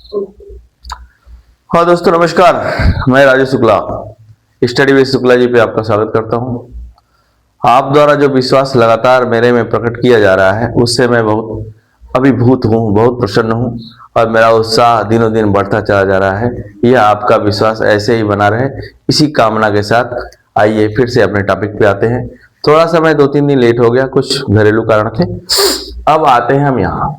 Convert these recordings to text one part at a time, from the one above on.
हाँ दोस्तों नमस्कार। मैं राजेश शुक्ला स्टडी विद शुक्ला जी पे आपका स्वागत करता हूँ। आप द्वारा जो विश्वास लगातार मेरे में प्रकट किया जा रहा है उससे मैं बहुत अभिभूत हूँ, बहुत प्रसन्न हूँ और मेरा उत्साह दिनों दिन बढ़ता चला जा रहा है। यह आपका विश्वास ऐसे ही बना रहे, इसी कामना के साथ आइए फिर से अपने टॉपिक पे आते हैं। थोड़ा सा मैं 2-3 दिन लेट हो गया, कुछ घरेलू कारण थे। अब आते हैं हम यहाँ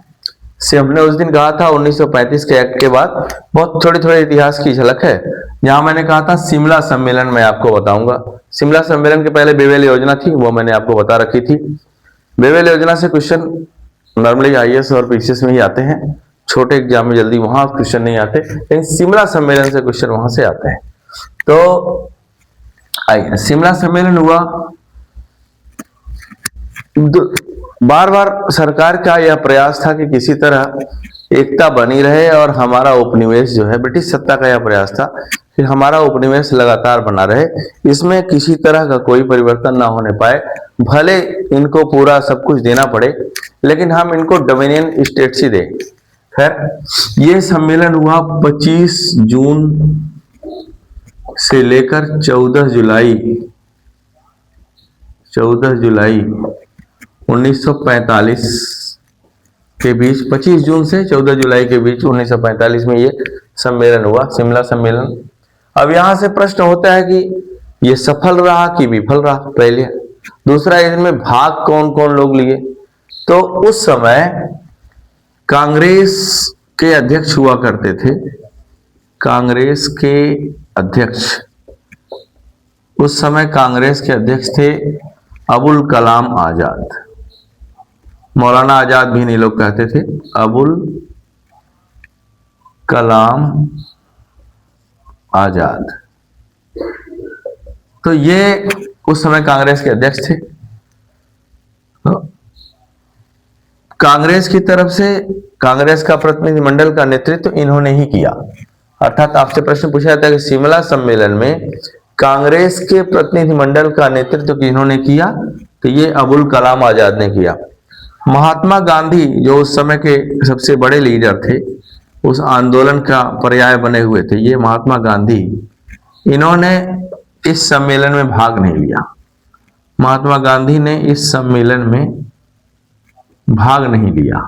से। हमने उस दिन कहा था 1935 के एक्ट के बाद बहुत थोड़ी थोड़ी इतिहास की झलक है। जहां मैंने कहा था शिमला सम्मेलन मैं आपको बताऊंगा। शिमला सम्मेलन के पहले बेवेल योजना थी, वो मैंने आपको बता रखी थी। बेवेल योजना से क्वेश्चन नॉर्मली आईएएस और पीसीएस में ही आते हैं, छोटे एग्जाम में जल्दी वहां क्वेश्चन नहीं आते, लेकिन शिमला सम्मेलन से क्वेश्चन वहां से आते हैं। तो आइए, शिमला सम्मेलन हुआ। बार बार सरकार का यह प्रयास था कि किसी तरह एकता बनी रहे और हमारा उपनिवेश जो है, ब्रिटिश सत्ता का यह प्रयास था कि हमारा उपनिवेश लगातार बना रहे, इसमें किसी तरह का कोई परिवर्तन ना होने पाए। भले इनको पूरा सब कुछ देना पड़े लेकिन हम इनको डोमिनियन स्टेट्स ही दें। खैर, ये सम्मेलन हुआ 25 जून से लेकर 14 जुलाई 1945 के बीच, 25 जून से 14 जुलाई के बीच 1945 में ये सम्मेलन हुआ, शिमला सम्मेलन। अब यहां से प्रश्न होता है कि ये सफल रहा कि विफल रहा, पहले। दूसरा, इसमें भाग कौन कौन लोग लिए। तो उस समय कांग्रेस के अध्यक्ष हुआ करते थे, कांग्रेस के अध्यक्ष, उस समय कांग्रेस के अध्यक्ष थे अबुल कलाम आजाद। मौलाना आजाद भी नहीं लोग कहते थे, अबुल कलाम आजाद। तो ये उस समय कांग्रेस के अध्यक्ष थे। कांग्रेस की तरफ से कांग्रेस का प्रतिनिधिमंडल का नेतृत्व इन्होंने ही किया। अर्थात आपसे प्रश्न पूछा जाता है कि शिमला सम्मेलन में कांग्रेस के प्रतिनिधिमंडल का नेतृत्व किन्होंने किया, तो ये अबुल कलाम आजाद ने किया। महात्मा गांधी जो उस समय के सबसे बड़े लीडर थे, उस आंदोलन का पर्याय बने हुए थे, ये महात्मा गांधी, इन्होंने इस सम्मेलन में भाग नहीं लिया। महात्मा गांधी ने इस सम्मेलन में भाग नहीं लिया।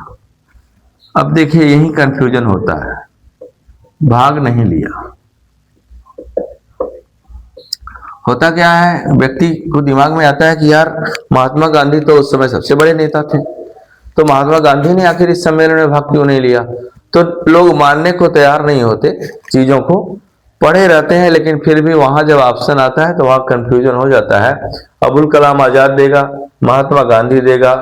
अब देखिए, यही कंफ्यूजन होता है, भाग नहीं लिया। होता क्या है, व्यक्ति को दिमाग में आता है कि यार महात्मा गांधी तो उस समय सबसे बड़े नेता थे, तो महात्मा गांधी ने आखिर इस सम्मेलन में भाग क्यों नहीं लिया। तो लोग मानने को तैयार नहीं होते, चीजों को पढ़े रहते हैं, लेकिन फिर भी वहां जब ऑप्शन आता है तो वहां कंफ्यूजन हो जाता है। अबुल कलाम आजाद देगा, महात्मा गांधी देगा,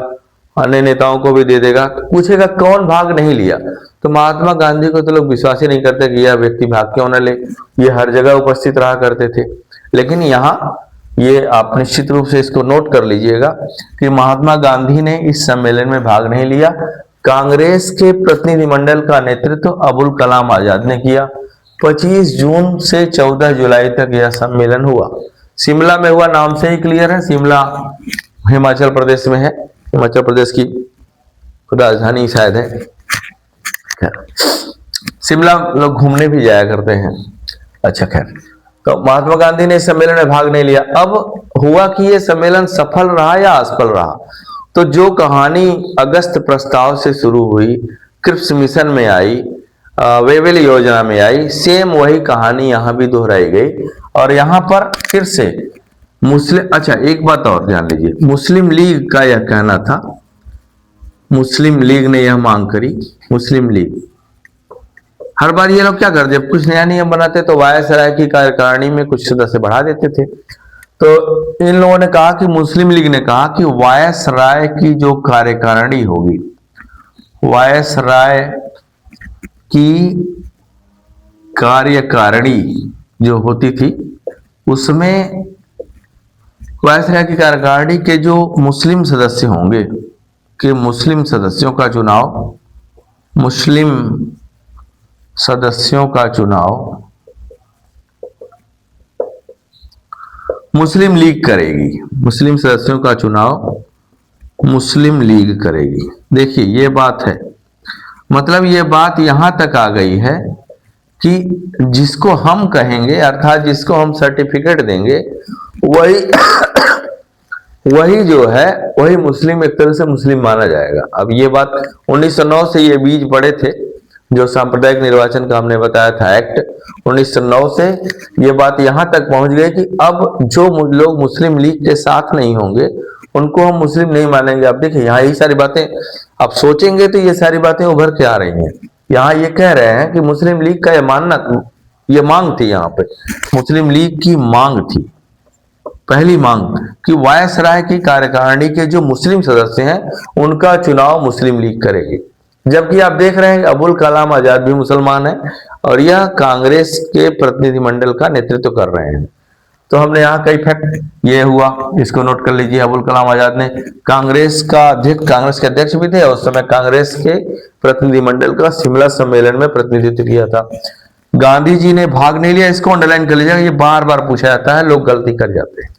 अन्य नेताओं को भी दे देगा, पूछेगा कौन भाग नहीं लिया। तो महात्मा गांधी को तो लोग विश्वास ही नहीं करते कि यह व्यक्ति भाग क्यों न ले, ये हर जगह उपस्थित रहा करते थे। लेकिन यहाँ ये आप निश्चित रूप से इसको नोट कर लीजिएगा कि महात्मा गांधी ने इस सम्मेलन में भाग नहीं लिया। कांग्रेस के प्रतिनिधिमंडल का नेतृत्व अबुल कलाम आजाद ने किया। 25 जून से 14 जुलाई तक यह सम्मेलन हुआ। शिमला में हुआ, नाम से ही क्लियर है, शिमला हिमाचल प्रदेश में है, हिमाचल प्रदेश की राजधानी शायद है। शिमला लोग घूमने भी जाया करते हैं। अच्छा, खैर, तो महात्मा गांधी ने इस सम्मेलन में भाग नहीं लिया। अब हुआ कि यह सम्मेलन सफल रहा या असफल रहा। तो जो कहानी अगस्त प्रस्ताव से शुरू हुई, क्रिप्स मिशन में आई, वेवेल योजना में आई, सेम वही कहानी यहां भी दोहराई गई। और यहां पर फिर से अच्छा, एक बात और ध्यान लीजिए, मुस्लिम लीग का यह कहना था, मुस्लिम लीग ने यह मांग करी। मुस्लिम लीग हर बार ये लोग क्या करते, जब कुछ नया नियम बनाते तो वायसराय की कार्यकारिणी में कुछ सदस्य बढ़ा देते थे। तो इन लोगों ने कहा कि, मुस्लिम लीग ने कहा कि वायसराय की जो कार्यकारिणी होगी, वायसराय की कार्यकारिणी जो होती थी, उसमें वायसराय की कार्यकारिणी के जो मुस्लिम सदस्य होंगे, कि मुस्लिम सदस्यों का चुनाव, मुस्लिम सदस्यों का चुनाव मुस्लिम लीग करेगी। मुस्लिम सदस्यों का चुनाव मुस्लिम लीग करेगी। देखिए ये बात है। मतलब ये बात यहां तक आ गई है कि जिसको हम कहेंगे अर्थात जिसको हम सर्टिफिकेट देंगे वही वही जो है वही मुस्लिम, एक तरह से मुस्लिम माना जाएगा। अब ये बात 1909 से ये बीज पड़े थे, जो सांप्रदायिक निर्वाचन का हमने बताया था एक्ट 1909 से ये बात यहां तक पहुंच गई कि अब जो लोग मुस्लिम लीग के साथ नहीं होंगे उनको हम मुस्लिम नहीं मानेंगे। अब देखिए यहाँ यही सारी बातें आप सोचेंगे तो ये सारी बातें उभर के आ रही हैं। यहाँ ये कह रहे हैं कि मुस्लिम लीग का ये मानना, ये मांग थी, यहाँ पे मुस्लिम लीग की मांग थी, पहली मांग कि वायसराय की कार्यकारिणी के जो मुस्लिम सदस्य हैं उनका चुनाव मुस्लिम लीग करेगी। जबकि आप देख रहे हैं कि अबुल कलाम आजाद भी मुसलमान है और यह कांग्रेस के प्रतिनिधिमंडल का नेतृत्व कर रहे हैं। तो हमने यहाँ कई फैक्ट ये हुआ, इसको नोट कर लीजिए। अबुल कलाम आजाद ने कांग्रेस के अध्यक्ष भी थे और उस समय कांग्रेस के प्रतिनिधिमंडल का शिमला सम्मेलन में प्रतिनिधित्व किया था। गांधी जी ने भाग नहीं लिया, इसको अंडरलाइन कर लीजिएगा, ये बार बार पूछा जाता है, लोग गलती कर जाते हैं।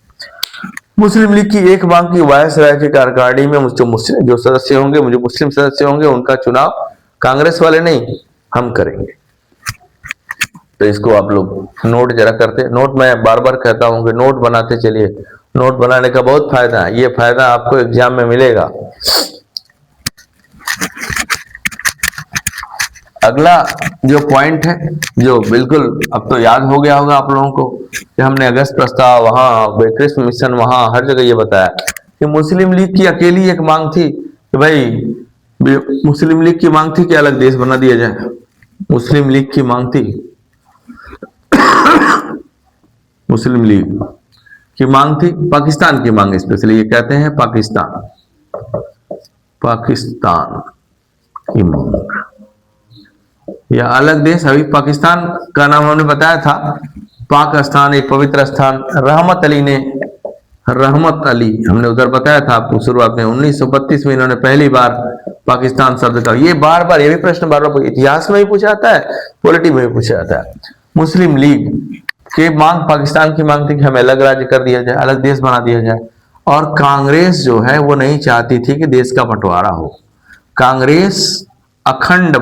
मुस्लिम लीग की एक मांग की वायसराय की कार्यकारिणी में जो सदस्य होंगे, जो मुस्लिम सदस्य होंगे उनका चुनाव कांग्रेस वाले नहीं हम करेंगे। तो इसको आप लोग नोट जरा करते, नोट मैं बार बार कहता हूं कि नोट बनाते चलिए, नोट बनाने का बहुत फायदा है, ये फायदा आपको एग्जाम में मिलेगा। अगला जो पॉइंट है, जो बिल्कुल अब तो याद हो गया होगा आप लोगों को कि हमने अगस्त प्रस्ताव वहां, क्रिस्प मिशन वहां, हर जगह ये बताया कि मुस्लिम लीग की अकेली एक मांग थी कि भाई मुस्लिम लीग की मांग थी कि अलग देश बना दिया जाए। मुस्लिम लीग की मांग थी, मुस्लिम लीग की मांग थी, पाकिस्तान की मांग, स्पेशली ये कहते हैं पाकिस्तान की मांग या अलग देश। अभी पाकिस्तान का नाम हमने बताया था, पाकिस्तान एक पवित्र स्थान। रहमत अली हमने उधर बताया था आपको शुरुआत में, 1932 में इन्होंने पहली बार पाकिस्तान शब्द का, ये बार बार ये भी प्रश्न बार बार इतिहास में भी पूछा जाता है, पॉलिटी में भी पूछा जाता है। मुस्लिम लीग की मांग, पाकिस्तान की मांग थी कि हमें अलग राज्य कर दिया जाए, अलग देश बना दिया जाए। और कांग्रेस जो है वो नहीं चाहती थी कि देश का बंटवारा हो। कांग्रेस अखंड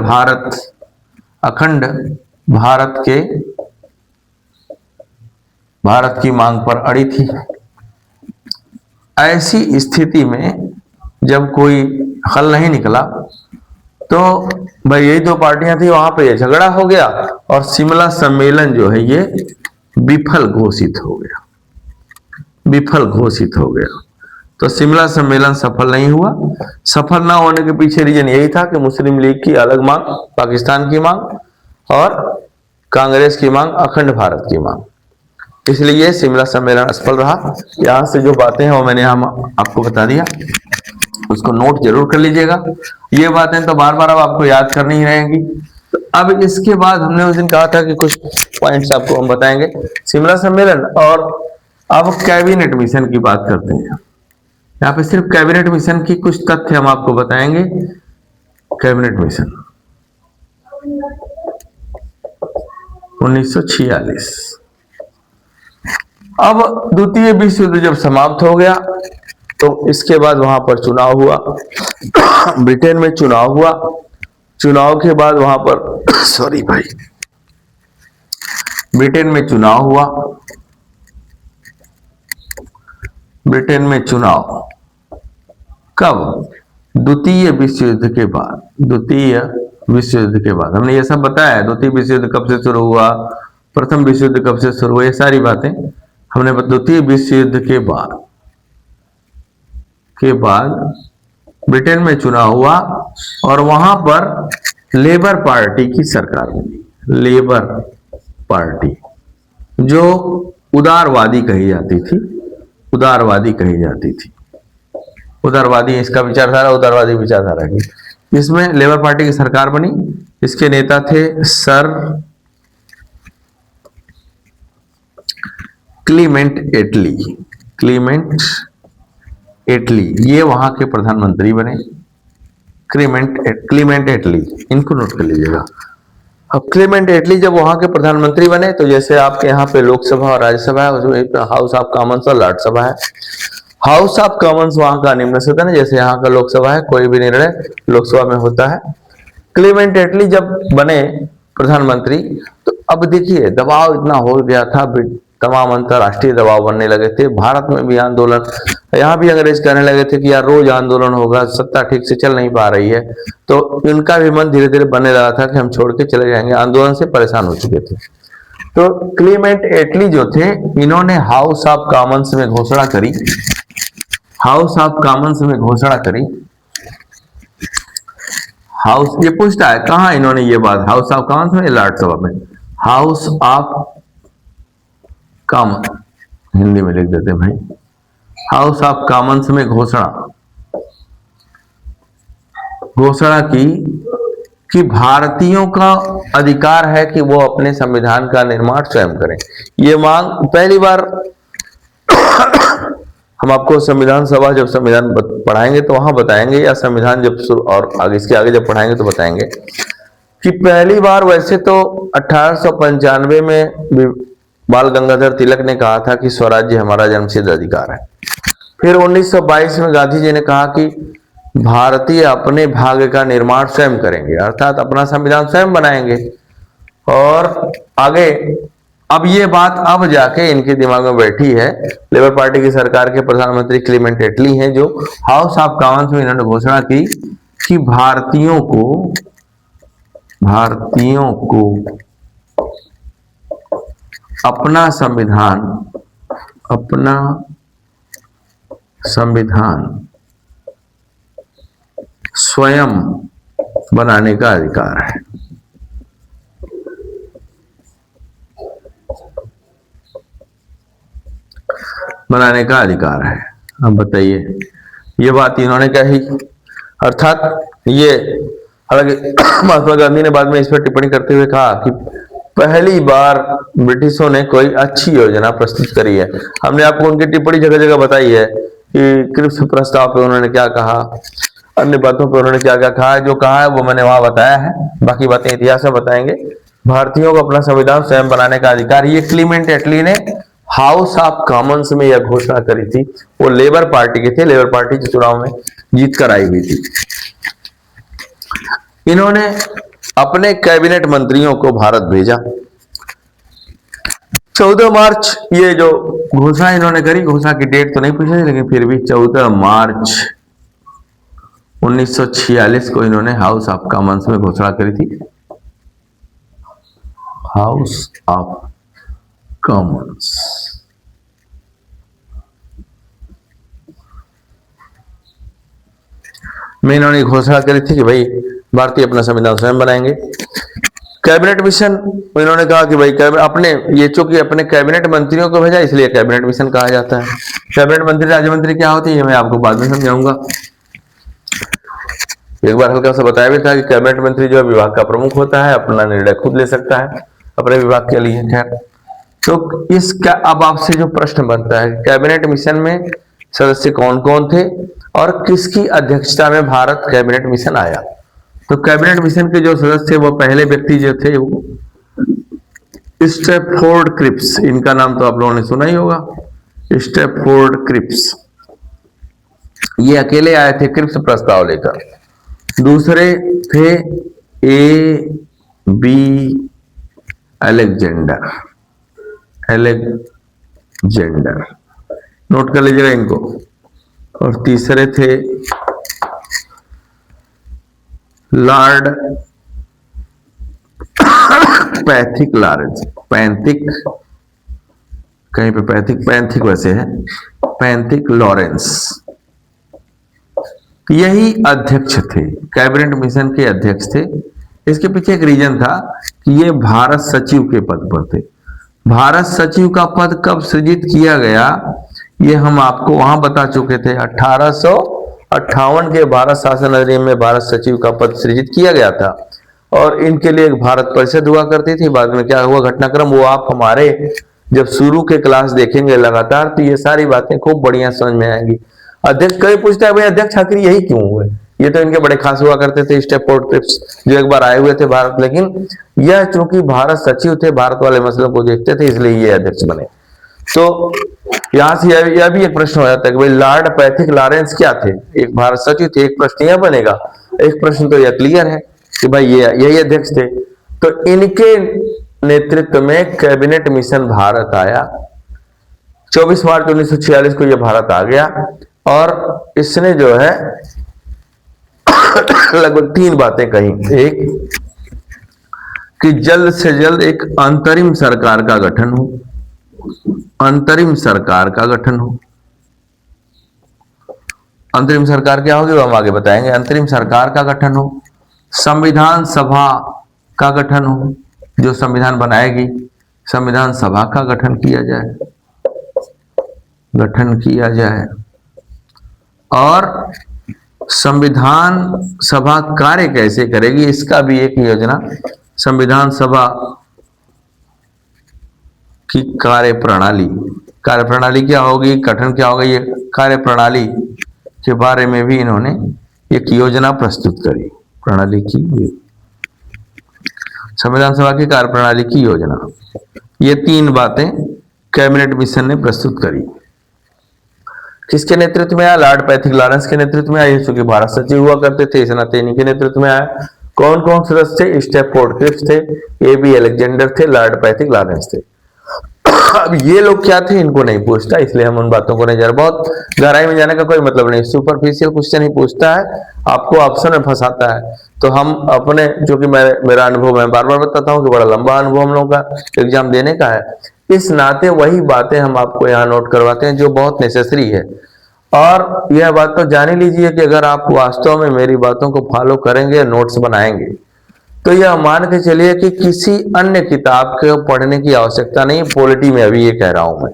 भारत की मांग पर अड़ी थी। ऐसी स्थिति में जब कोई हल नहीं निकला तो भाई यही दो पार्टियां थी, वहां पे ये झगड़ा हो गया और शिमला सम्मेलन जो है ये विफल घोषित हो गया। तो शिमला सम्मेलन सफल नहीं हुआ। सफल ना होने के पीछे रीजन यही था कि मुस्लिम लीग की अलग मांग, पाकिस्तान की मांग, और कांग्रेस की मांग, अखंड भारत की मांग। इसलिए शिमला सम्मेलन असफल रहा। यहां से जो बातें हैं वो मैंने आपको बता दिया, उसको नोट जरूर कर लीजिएगा। ये बातें तो बार बार अब आपको याद करनी ही रहेंगी। तो अब इसके बाद हमने उस दिन कहा था कि कुछ पॉइंट्स आपको हम बताएंगे शिमला सम्मेलन, और अब कैबिनेट मिशन की बात करते हैं। यहाँ पे सिर्फ कैबिनेट मिशन की कुछ तथ्य हम आपको बताएंगे। Cabinet mission 1946। अब द्वितीय विश्व युद्ध जब समाप्त हो गया तो इसके बाद वहां पर चुनाव हुआ, ब्रिटेन में चुनाव हुआ। चुनाव के बाद वहां पर सॉरी भाई, ब्रिटेन में चुनाव हुआ। ब्रिटेन में चुनाव कब? द्वितीय विश्व युद्ध के बाद। द्वितीय विश्व युद्ध के बाद हमने ये सब बताया, द्वितीय विश्व युद्ध कब से शुरू हुआ, प्रथम विश्व युद्ध कब से शुरू हुआ, ये सारी बातें हमने। द्वितीय विश्व युद्ध के बाद ब्रिटेन में चुनाव हुआ और वहां पर लेबर पार्टी की सरकार बनी। लेबर पार्टी जो उदारवादी कही जाती थी, उदारवादी इसका विचारधारा, उदारवादी विचारधारा की। इसमें लेबर पार्टी की सरकार बनी। इसके नेता थे सर क्लीमेंट एटली, ये वहां के प्रधानमंत्री बने। क्लीमेंट एटली, इनको नोट कर लीजिएगा। अब क्लीमेंट एटली जब वहां के प्रधानमंत्री बने तो जैसे आपके यहाँ पे लोकसभा और राज्यसभा है, उसमें हाउस ऑफ कॉमन्स और राज्यसभा है। हाउस ऑफ कॉमन्स वहां का निम्न सदन है, जैसे यहाँ का लोकसभा है, कोई भी निर्णय लोकसभा में होता है। क्लीमेंट एटली जब बने प्रधानमंत्री, तो अब देखिए दबाव इतना हो गया था, तमाम अंतरराष्ट्रीय दबाव बनने लगे थे, भारत में भी आंदोलन, यहाँ भी अंग्रेज कहने लगे थे कि यार रोज आंदोलन होगा, सत्ता ठीक से चल नहीं पा रही है, तो इनका भी मन धीरे धीरे बनने लगा था कि हम छोड़ के चले जाएंगे, आंदोलन से परेशान हो चुके थे। तो क्लीमेंट एटली जो थे, इन्होंने हाउस ऑफ कॉमन्स में घोषणा करी, हाउस ऑफ कॉमन्स में घोषणा करी, हाउस, ये पूछता है कहां इन्होंने ये बात, हाउस ऑफ कॉमन्स में, लॉर्ड सभा में, हाउस ऑफ कॉमन, हिंदी में लिख देते हैं भाई, हाउस ऑफ कॉमन्स में घोषणा की कि भारतीयों का अधिकार है कि वो अपने संविधान का निर्माण स्वयं करें। ये मांग पहली बार हम आपको संविधान सभा जब संविधान पढ़ाएंगे तो वहां बताएंगे, या संविधान जब और आगे इसके आगे जब पढ़ाएंगे तो बताएंगे कि पहली बार, वैसे तो 1895 में बाल गंगाधर तिलक ने कहा था कि स्वराज्य हमारा जन्मसिद्ध अधिकार है। फिर 1922 में गांधी जी ने कहा कि भारतीय अपने भाग्य का निर्माण स्वयं करेंगे, अर्थात अपना संविधान स्वयं बनाएंगे। और आगे अब ये बात अब जाके इनके दिमाग में बैठी है, लेबर पार्टी की सरकार के प्रधानमंत्री क्लीमेंट एटली हैं, जो हाउस ऑफ कॉमन्स में इन्होंने घोषणा की कि भारतीयों को अपना संविधान स्वयं बनाने का अधिकार है। बनाने का अधिकार है। अब बताइए, ये बात इन्होंने कही, अर्थात ये, हालांकि महात्मा गांधी ने बाद में इस पर टिप्पणी करते हुए कहा कि पहली बार ब्रिटिशों ने कोई अच्छी योजना प्रस्तुत करी है। हमने आपको उनकी टिप्पणी जगह जगह बताई है कि क्रिप्स प्रस्ताव पे उन्होंने क्या कहा, अन्य बातों पे उन्होंने क्या क्या कहा, जो कहा है वो मैंने वहां बताया है, बाकी बातें इतिहास में बताएंगे। भारतीयों को अपना संविधान स्वयं बनाने का अधिकार, ये क्लीमेंट एटली ने हाउस ऑफ कॉमन्स में यह घोषणा करी थी। वो लेबर पार्टी के थे, लेबर पार्टी के चुनाव में जीत कर आई हुई थी। इन्होंने अपने कैबिनेट मंत्रियों को भारत भेजा। 14 मार्च ये जो घोषणा इन्होंने करी, घोषणा की डेट तो नहीं पूछी लेकिन फिर भी 14 मार्च 1946 को इन्होंने हाउस ऑफ कॉमन्स में घोषणा करी थी। हाउस ऑफ कॉमन्स में इन्होंने घोषणा करी थी कि भाई भारतीय अपना संविधान स्वयं बनाएंगे। कैबिनेट मिशन, इन्होंने कहा कि भाई अपने, ये चूंकि अपने कैबिनेट मंत्रियों को भेजा इसलिए कैबिनेट मिशन कहा जाता है। कैबिनेट मंत्री राज्य मंत्री क्या होती है मैं आपको बाद में समझाऊंगा। एक बार हल्का सा बताया भी था कि कैबिनेट मंत्री जो विभाग का प्रमुख होता है, अपना निर्णय खुद ले सकता है अपने विभाग के लिए। खैर, तो इसका अब आपसे जो प्रश्न बनता है, कैबिनेट मिशन में सदस्य कौन कौन थे और किसकी अध्यक्षता में भारत कैबिनेट मिशन आया। तो कैबिनेट मिशन के जो सदस्य, वो पहले व्यक्ति जो थे वो स्टैफोर्ड क्रिप्स, इनका नाम तो आप लोगों ने सुना ही होगा, स्टैफोर्ड क्रिप्स। ये अकेले आए थे क्रिप्स प्रस्ताव लेकर। दूसरे थे ए बी अलेक्जेंडर, नोट कर लीजिएगा इनको। और तीसरे थे लॉर्ड पैथिक लॉरेंस, पैंथिक, कहीं पे पैंथिक वैसे है, पैंथिक लॉरेंस, यही अध्यक्ष थे, कैबिनेट मिशन के अध्यक्ष थे। इसके पीछे एक रीजन था कि ये भारत सचिव के पद पर थे। भारत सचिव का पद कब सृजित किया गया ये हम आपको वहां बता चुके थे। 1858 के भारत शासन अधिनियम में भारत सचिव का पद सृजित किया गया था और इनके लिए एक भारत परिषद हुआ करती थी। बाद में क्या हुआ घटनाक्रम, वो आप हमारे जब शुरू के क्लास देखेंगे लगातार तो ये सारी बातें खूब बढ़िया समझ में आएंगी। अध्यक्ष कभी पूछता है भाई अध्यक्ष आखिर यही क्यों हुए, ये तो इनके बड़े खास हुआ करते थे स्टैफोर्ड क्रिप्स जो एक बार आए हुए थे भारत, लेकिन यह चूंकि भारत सचिव थे, भारत वाले मसलों को देखते थे, इसलिए ये अध्यक्ष बने। तो यहां से यह भी एक प्रश्न हो जाता है कि भाई लॉर्ड पैथिक लॉरेंस क्या थे, एक भारत सचिव थे, एक प्रश्न यह बनेगा, एक प्रश्न तो यह क्लियर है कि भाई ये यही अध्यक्ष थे। तो इनके नेतृत्व में कैबिनेट मिशन भारत आया। 24 मार्च 1946 को यह भारत आ गया और इसने जो है लगभग 3 बातें कही। एक कि जल्द से जल्द एक अंतरिम सरकार का गठन हो, अंतरिम सरकार का गठन हो। अंतरिम सरकार क्या होगी वो हम आगे बताएंगे। अंतरिम सरकार का गठन हो, संविधान सभा का गठन हो, जो संविधान बनाएगी संविधान सभा का गठन किया जाए, गठन किया जाए। और संविधान सभा कार्य कैसे करेगी इसका भी एक योजना, संविधान सभा की कार्यप्रणाली, कार्यप्रणाली क्या होगी, गठन क्या होगा, ये कार्यप्रणाली के बारे में भी इन्होंने एक योजना प्रस्तुत करी। प्रणाली की, संविधान सभा की कार्यप्रणाली की योजना, ये 3 बातें कैबिनेट मिशन ने प्रस्तुत करी। किसके नेतृत्व में आया? लॉर्ड पैथिक लॉरेंस के नेतृत्व में आया, चूंकि भारत सचिव हुआ करते थे, इस नाते इन्हीं के नेतृत्व में आया। कौन कौन सदस्य थे? स्टैफोर्ड क्रिप्स थे, AB अलेक्जेंडर थे, लॉर्ड पैथिक लॉरेंस थे। अब ये लोग क्या थे इनको नहीं पूछता, इसलिए हम उन बातों को नहीं, जरा बहुत गहराई में जाने का कोई मतलब नहीं। सुपरफिशियल क्वेश्चन ही पूछता है, आपको ऑप्शन में फंसाता है। तो हम अपने, जो कि मेरा अनुभव, मैं बार बार बताता हूँ कि बड़ा लंबा अनुभव हम लोगों का एग्जाम देने का है, इस नाते वही बातें हम आपको यहाँ नोट करवाते हैं जो बहुत नेसेसरी है। और यह बात तो जान ही लीजिए कि अगर आप वास्तव में मेरी बातों को फॉलो करेंगे, नोट्स बनाएंगे, तो यह मान के चलिए कि किसी अन्य किताब के पढ़ने की आवश्यकता नहीं। पॉलिटी में अभी ये कह रहा हूं मैं,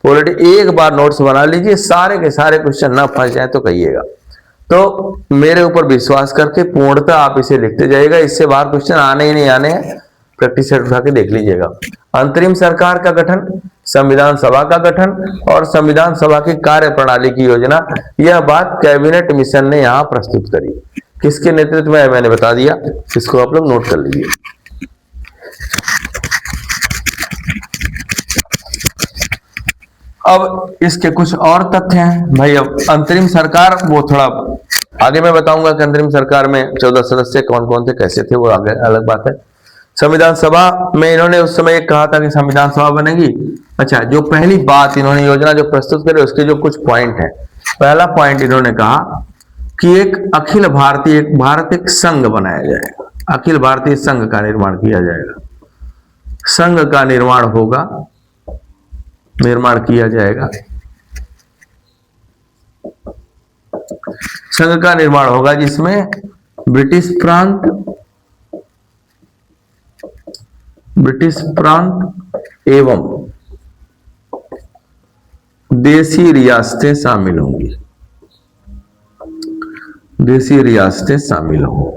पॉलिटी एक बार नोट्स बना लीजिए, सारे के सारे क्वेश्चन ना फंस जाए तो कहिएगा। तो मेरे ऊपर विश्वास करके पूर्णतः आप इसे लिखते जाइएगा, इससे बाहर क्वेश्चन आने ही नहीं आने हैं, प्रैक्टिस सेट उठा के देख लीजिएगा। अंतरिम सरकार का गठन, संविधान सभा का गठन और संविधान सभा की कार्यप्रणाली की योजना, यह बात कैबिनेट मिशन ने यहां प्रस्तुत करी। किसके नेतृत्व में मैंने बता दिया, इसको आप लोग नोट कर लीजिए। अब इसके कुछ और तथ्य हैं भाई। अब अंतरिम सरकार, वो थोड़ा आगे मैं बताऊंगा कि अंतरिम सरकार में 14 सदस्य कौन कौन थे, कैसे थे, वो आगे अलग बात है। संविधान सभा में इन्होंने उस समय कहा था कि संविधान सभा बनेगी। अच्छा, जो पहली बात इन्होंने योजना जो प्रस्तुत करे उसके जो कुछ पॉइंट है, पहला पॉइंट इन्होंने कहा कि एक अखिल भारतीय, एक भारत एक संघ बनाया जाएगा, अखिल भारतीय संघ का निर्माण किया जाएगा, संघ का निर्माण होगा, निर्माण किया जाएगा, संघ का निर्माण होगा जिसमें ब्रिटिश प्रांत एवं देसी रियासतें शामिल होंगी, देसी रियासतें शामिल हों।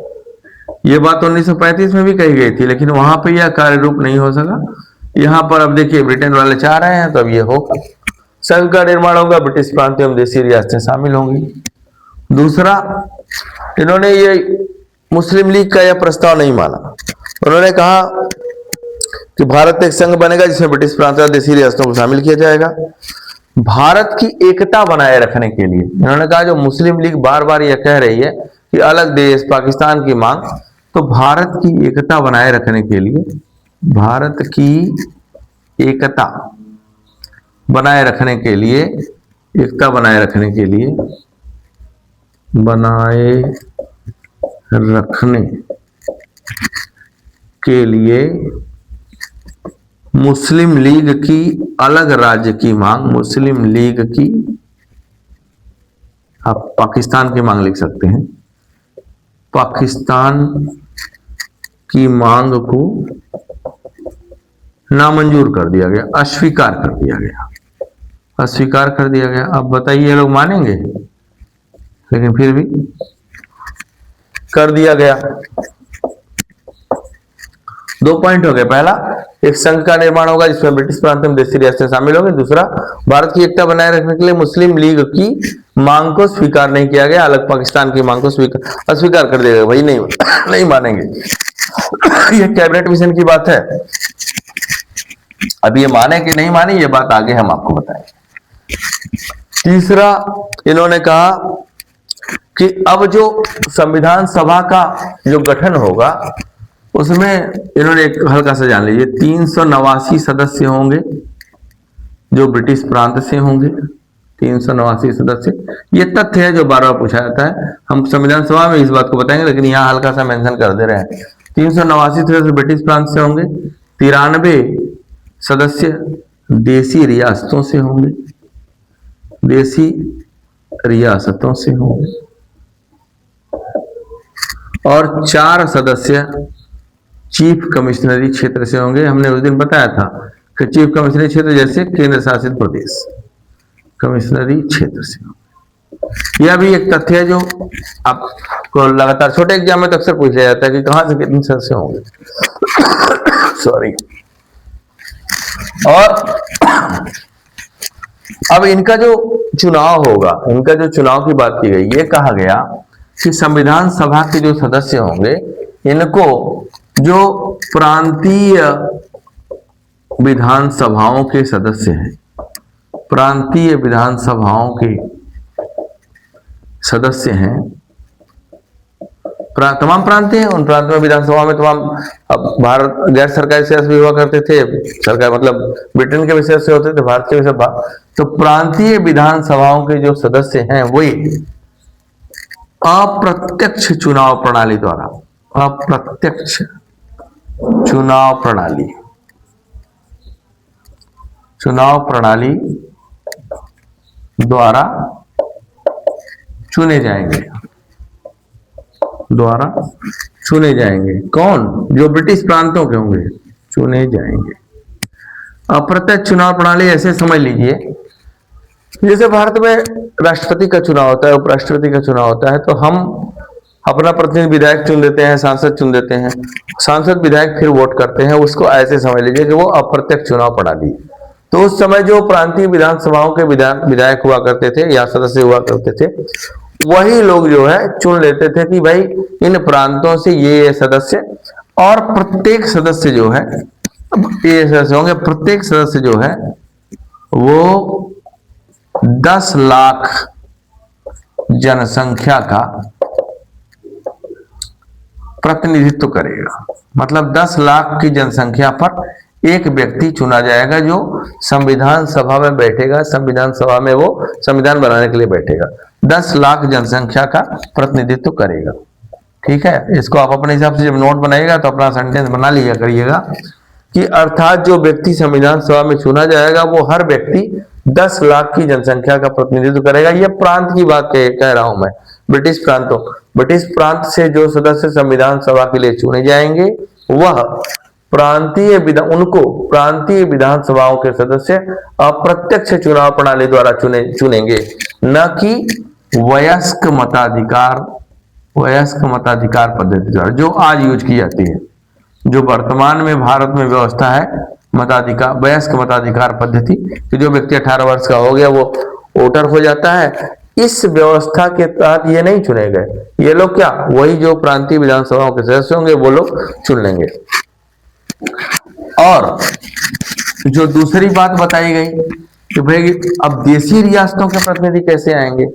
यह बात 1935 में भी कही गई थी, लेकिन वहां पर यह कार्य रूप नहीं हो सका। यहां पर अब देखिए ब्रिटेन वाले चाह रहे हैं, तो अब यह होगा, संघ का निर्माण होगा, ब्रिटिश प्रांत एवं देसी रियासतें शामिल होंगी। दूसरा, इन्होंने ये मुस्लिम लीग का यह प्रस्ताव नहीं माना। उन्होंने कहा कि भारत एक संघ बनेगा जिसमें ब्रिटिश प्रांत और देसी रियासतों को शामिल किया जाएगा। भारत की एकता बनाए रखने के लिए इन्होंने कहा, जो मुस्लिम लीग बार बार यह कह रही है कि अलग देश, पाकिस्तान की मांग, तो भारत की एकता बनाए रखने के लिए, भारत की एकता बनाए रखने के लिए, एकता बनाए रखने के लिए, बनाए रखने के लिए मुस्लिम लीग की अलग राज्य की मांग, मुस्लिम लीग की, आप पाकिस्तान की मांग लिख सकते हैं, पाकिस्तान की मांग को नामंजूर कर दिया गया, अस्वीकार कर दिया गया, अस्वीकार कर दिया गया। अब बताइए ये लोग मानेंगे? लेकिन फिर भी कर दिया गया। 2 पॉइंट हो गए। पहला, एक संघ का निर्माण होगा जिसमें ब्रिटिश प्रांत में देसी रियासतें शामिल होंगी। दूसरा, भारत की एकता बनाए रखने के लिए मुस्लिम लीग की मांग को स्वीकार नहीं किया गया, अलग पाकिस्तान की मांग को अस्वीकार कर दिया गया। भाई नहीं नहीं मानेंगे। यह कैबिनेट मिशन की बात है। अब ये माने कि नहीं माने, ये बात आगे हम आपको बताएंगे। तीसरा, इन्होंने कहा कि अब जो संविधान सभा का जो गठन होगा उसमें इन्होंने एक हल्का सा जान लीजिए 389 सदस्य होंगे जो ब्रिटिश प्रांत से होंगे। 389 सदस्य, ये तथ्य है जो बार बार पूछा जाता है। हम संविधान सभा में इस बात को बताएंगे, लेकिन यहाँ हल्का सा मेंशन कर दे रहे हैं। 389 सदस्य ब्रिटिश प्रांत से होंगे, 93 सदस्य देसी रियासतों से होंगे, देसी रियासतों से होंगे, और 4 सदस्य चीफ कमिश्नरी क्षेत्र से होंगे। हमने उस दिन बताया था कि चीफ कमिश्नरी क्षेत्र जैसे केंद्र शासित प्रदेश, कमिश्नरी क्षेत्र से होंगे। यह भी एक तथ्य है जो आपको लगातार छोटे एग्जाम में तो अक्सर पूछा जाता है कि कहां से कितने सदस्य होंगे। सॉरी। और अब इनका जो चुनाव होगा, इनका जो चुनाव की बात की गई, ये कहा गया कि संविधान सभा के जो सदस्य होंगे इनको जो प्रांतीय विधानसभाओं के सदस्य हैं, प्रांतीय विधानसभाओं के सदस्य हैं, तमाम प्रांत हैं, उन प्रांत में विधानसभा में तमाम, अब भारत गैर सरकारी सदस्य भी हुआ करते थे, सरकार मतलब ब्रिटेन के भी सदस्य होते थे, भारत के भी सभा। तो प्रांतीय विधानसभाओं के जो सदस्य हैं वही अप्रत्यक्ष चुनाव प्रणाली द्वारा, अप्रत्यक्ष चुनाव प्रणाली, चुनाव प्रणाली द्वारा चुने जाएंगे, द्वारा चुने जाएंगे। कौन? जो ब्रिटिश प्रांतों के होंगे चुने जाएंगे। अप्रत्यक्ष चुनाव प्रणाली ऐसे समझ लीजिए जैसे भारत में राष्ट्रपति का चुनाव होता है, उपराष्ट्रपति का चुनाव होता है, तो हम अपना प्रतिनिधि विधायक चुन देते हैं, सांसद चुन देते हैं, सांसद विधायक फिर वोट करते हैं, उसको ऐसे समझ लीजिए कि वो अप्रत्यक्ष चुनाव प्रणाली। तो उस समय जो प्रांतीय विधानसभाओं के विधायक हुआ करते थे या सदस्य हुआ करते थे, वही लोग जो है चुन लेते थे कि भाई इन प्रांतों से ये सदस्य, और प्रत्येक सदस्य जो है, ये सदस्य होंगे, प्रत्येक सदस्य जो है वो 10 लाख जनसंख्या का प्रतिनिधित्व करेगा। मतलब 10 लाख की जनसंख्या पर एक व्यक्ति चुना जाएगा जो संविधान सभा में बैठेगा, संविधान सभा में वो संविधान बनाने के लिए बैठेगा, 10 लाख जनसंख्या का प्रतिनिधित्व करेगा। ठीक है, इसको आप अपने हिसाब से जब नोट बनाइएगा तो अपना सेंटेंस बना लिया करिएगा कि अर्थात जो व्यक्ति संविधान सभा में चुना जाएगा वो हर व्यक्ति 10 लाख की जनसंख्या का प्रतिनिधित्व करेगा। यह प्रांत की बात कह रहा हूं मैं, ब्रिटिश प्रांतों, ब्रिटिश प्रांत से जो सदस्य संविधान सभा के लिए चुने जाएंगे वह उनको प्रांतीय विधानसभाओं के सदस्य अप्रत्यक्ष चुनाव प्रणाली द्वारा चुनेंगे, न कि वयस्क मताधिकार पद्धति द्वारा, जो आज यूज की जाती है, जो वर्तमान में भारत में व्यवस्था है वयस्क मताधिकार पद्धति, कि जो व्यक्ति 18 वर्ष का हो गया वो वोटर हो जाता है। इस व्यवस्था के तहत ये नहीं चुने गए, ये लोग क्या, वही जो प्रांतीय विधानसभाओं के सदस्य होंगे वो लोग चुन लेंगे। और जो दूसरी बात बताई गई कि भाई अब देशी रियासतों के प्रतिनिधि कैसे आएंगे,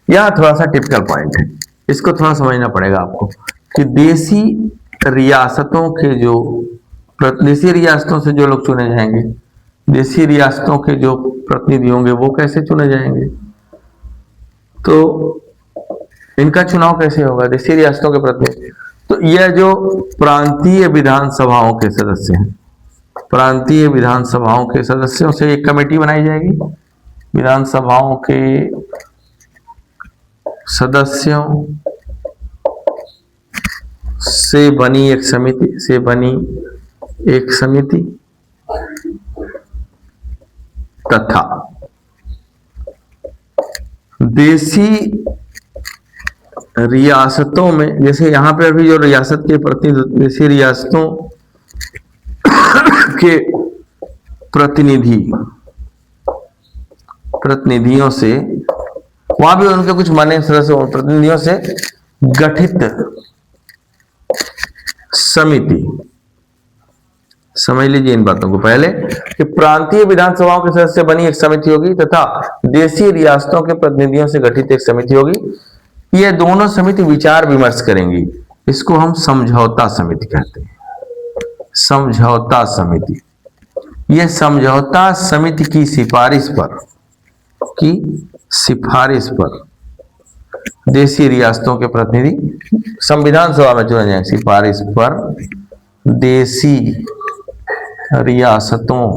यह थोड़ा सा टिपिकल पॉइंट है, इसको थोड़ा समझना पड़ेगा आपको कि देशी रियासतों से जो लोग चुने जाएंगे, देशी रियासतों के जो प्रतिनिधि होंगे वो कैसे चुने जाएंगे, तो इनका चुनाव कैसे होगा, देशी रियासतों के प्रतिनिधि। तो यह जो प्रांतीय विधानसभाओं के सदस्य हैं, प्रांतीय विधानसभाओं के सदस्यों से एक कमेटी बनाई जाएगी, विधानसभाओं के सदस्यों से बनी एक समिति तथा देशी रियासतों में, जैसे यहां पे अभी जो रियासत के प्रतिनिधि, देशी रियासतों के प्रतिनिधियों से, वहां भी उनके कुछ मान्य सदस्य प्रतिनिधियों से गठित समिति, समझ लीजिए इन बातों को पहले, कि प्रांतीय विधानसभाओं के सदस्य बनी एक समिति होगी तथा देशी रियासतों के प्रतिनिधियों से गठित एक समिति होगी। ये दोनों समिति विचार विमर्श करेंगी। इसको हम समझौता समिति कहते हैं, समझौता समिति। ये समझौता समिति की सिफारिश पर देशी रियासतों के प्रतिनिधि संविधान सभा में चुने जाएंगे। सिफारिश पर देशी रियासतों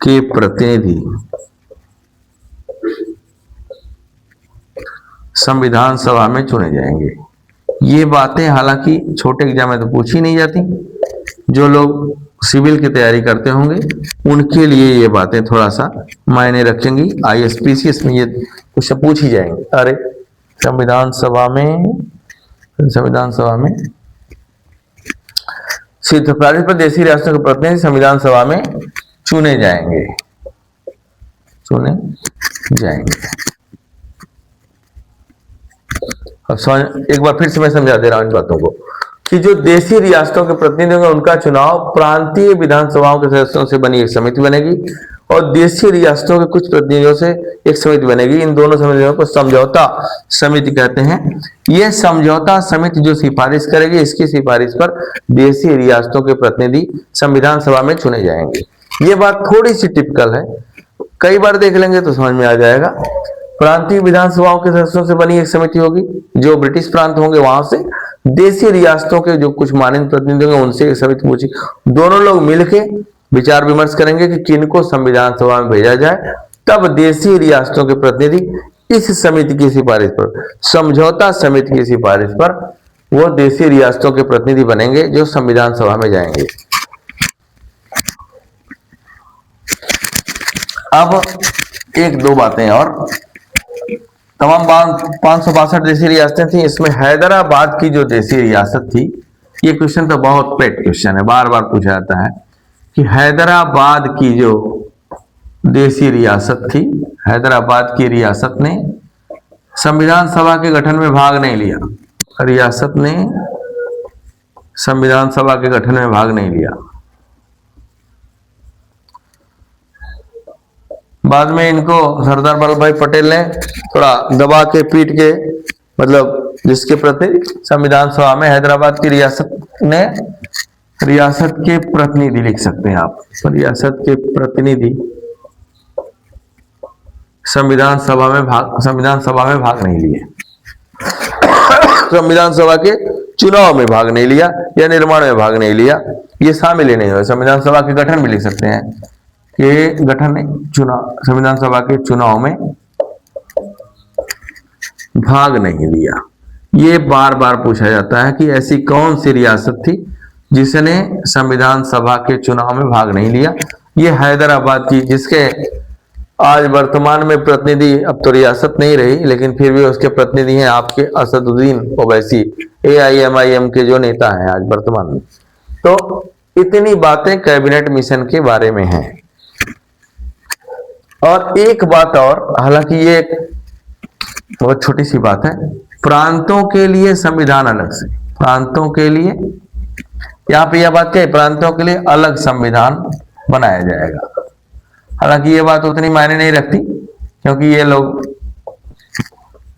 के प्रतिनिधि संविधान सभा में चुने जाएंगे। ये बातें हालांकि छोटे एग्जाम में तो पूछी नहीं जाती, जो लोग सिविल की तैयारी करते होंगे उनके लिए ये बातें थोड़ा सा मायने रखेंगी। आईएसपीसीएस में ये क्वेश्चन पूछी जाएंगे। अरे संविधान सभा में सिफारिश पर देशी रियासतों के प्रतिनिधि संविधान सभा में चुने जाएंगे। अब एक बार फिर से मैं समझा दे रहा हूं इन बातों को कि जो देशी रियासतों के प्रतिनिधि होंगे उनका चुनाव प्रांतीय विधानसभाओं के सदस्यों से बनी एक समिति बनेगी और देशी रियासतों के कुछ प्रतिनिधियों से एक समिति बनेगी। इन दोनों समितियों को समझौता समिति कहते हैं। यह समझौता समिति जो सिफारिश करेगी, इसकी सिफारिश पर देशी रियासतों के प्रतिनिधि संविधान सभा में चुने जाएंगे। ये बात थोड़ी सी टिपिकल है, कई बार देख लेंगे तो समझ में आ जाएगा। प्रांतीय विधानसभाओं के सदस्यों से बनी एक समिति होगी, जो ब्रिटिश प्रांत होंगे वहां से देशी रियासतों के जो कुछ माननीय प्रतिनिधि होंगे उनसे एक समिति पूछी। दोनों लोग मिलके विचार विमर्श करेंगे कि किनको संविधान सभा में भेजा जाए। तब देशी रियासतों के प्रतिनिधि इस समिति की सिफारिश पर, समझौता समिति की सिफारिश पर, वो देशी रियासतों के प्रतिनिधि बनेंगे जो संविधान सभा में जाएंगे। अब एक दो बातें और, तमाम 562 देशी रियासतें थी, इसमें हैदराबाद की जो देशी रियासत थी, ये क्वेश्चन तो बहुत पेट क्वेश्चन है, बार बार पूछा जाता है कि हैदराबाद की जो देशी रियासत थी, हैदराबाद की रियासत ने संविधान सभा के गठन में भाग नहीं लिया। रियासत ने संविधान सभा के गठन में भाग नहीं लिया। बाद में इनको सरदार वल्लभ भाई पटेल ने थोड़ा दबा के पीट के, मतलब जिसके प्रति संविधान सभा में हैदराबाद की रियासत ने, रियासत के प्रतिनिधि लिख सकते हैं आप, रियासत के प्रतिनिधि संविधान सभा में भाग नहीं लिए। संविधान सभा के चुनाव में भाग नहीं लिया या निर्माण में भाग नहीं लिया, ये शामिल ही नहीं हुए। संविधान सभा के गठन भी लिख सकते हैं कि गठन चुनाव, संविधान सभा के चुनाव में भाग नहीं लिया। ये बार बार पूछा जाता है कि ऐसी कौन सी रियासत थी जिसने संविधान सभा के चुनाव में भाग नहीं लिया। ये हैदराबाद की, जिसके आज वर्तमान में प्रतिनिधि, अब तो रियासत नहीं रही लेकिन फिर भी उसके प्रतिनिधि हैं आपके असदुद्दीन ओवैसी, AIMIM के जो नेता हैं आज वर्तमान में। तो इतनी बातें कैबिनेट मिशन के बारे में हैं। और एक बात और, हालांकि ये बहुत छोटी सी बात है, प्रांतों के लिए संविधान अलग से, प्रांतों के लिए, यहां पे यह बात क्या है, प्रांतों के लिए अलग संविधान बनाया जाएगा। हालांकि ये बात उतनी मायने नहीं रखती, क्योंकि ये लोग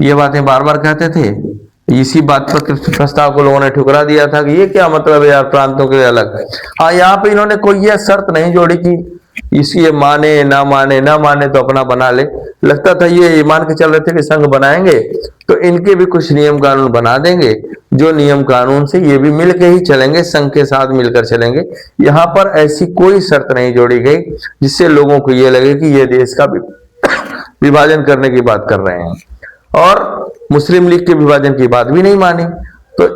ये बातें बार बार कहते थे। इसी बात पर प्रस्ताव को लोगों ने ठुकरा दिया था कि ये क्या मतलब है यार, प्रांतों के लिए अलग। हाँ, यहाँ पे इन्होंने कोई यह शर्त नहीं जोड़ी कि इसी माने ना माने तो अपना बना ले। लगता था ये मान के चल रहे थे कि संघ बनाएंगे तो इनके भी कुछ नियम कानून बना देंगे, जो नियम कानून से ये भी मिलके ही चलेंगे, संघ के साथ मिलकर चलेंगे। यहाँ पर ऐसी कोई शर्त नहीं जोड़ी गई जिससे लोगों को ये लगे कि ये देश का विभाजन करने की बात कर रहे हैं। और मुस्लिम लीग के विभाजन की बात भी नहीं मानी। तो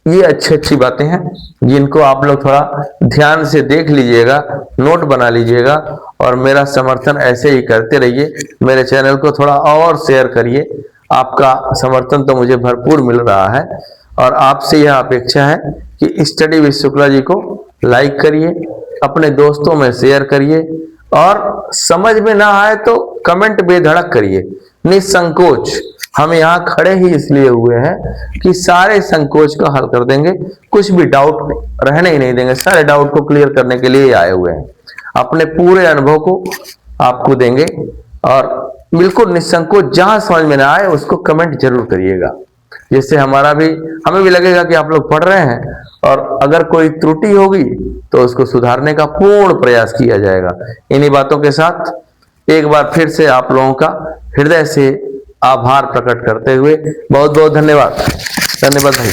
ये अच्छी बातें हैं जिनको आप लोग थोड़ा ध्यान से देख लीजिएगा, नोट बना लीजिएगा और मेरा समर्थन ऐसे ही करते रहिए। मेरे चैनल को थोड़ा और शेयर करिए, आपका समर्थन तो मुझे भरपूर मिल रहा है और आपसे यह अपेक्षा है कि स्टडी विद शुक्ला जी को लाइक करिए, अपने दोस्तों में शेयर करिए और समझ में ना आए तो कमेंट बेधड़क करिए, निसंकोच। हम यहाँ खड़े ही इसलिए हुए हैं कि सारे संकोच को हल कर देंगे, कुछ भी डाउट रहने ही नहीं देंगे, सारे डाउट को क्लियर करने के लिए ही आए हुए हैं। अपने पूरे अनुभव को आपको देंगे और बिल्कुल निसंकोच, जहां समझ में ना आए उसको कमेंट जरूर करिएगा, जिससे हमें भी लगेगा कि आप लोग पढ़ रहे हैं, और अगर कोई त्रुटि होगी तो उसको सुधारने का पूर्ण प्रयास किया जाएगा। इन्हीं बातों के साथ एक बार फिर से आप लोगों का हृदय से आभार प्रकट करते हुए बहुत बहुत धन्यवाद। धन्यवाद भाई।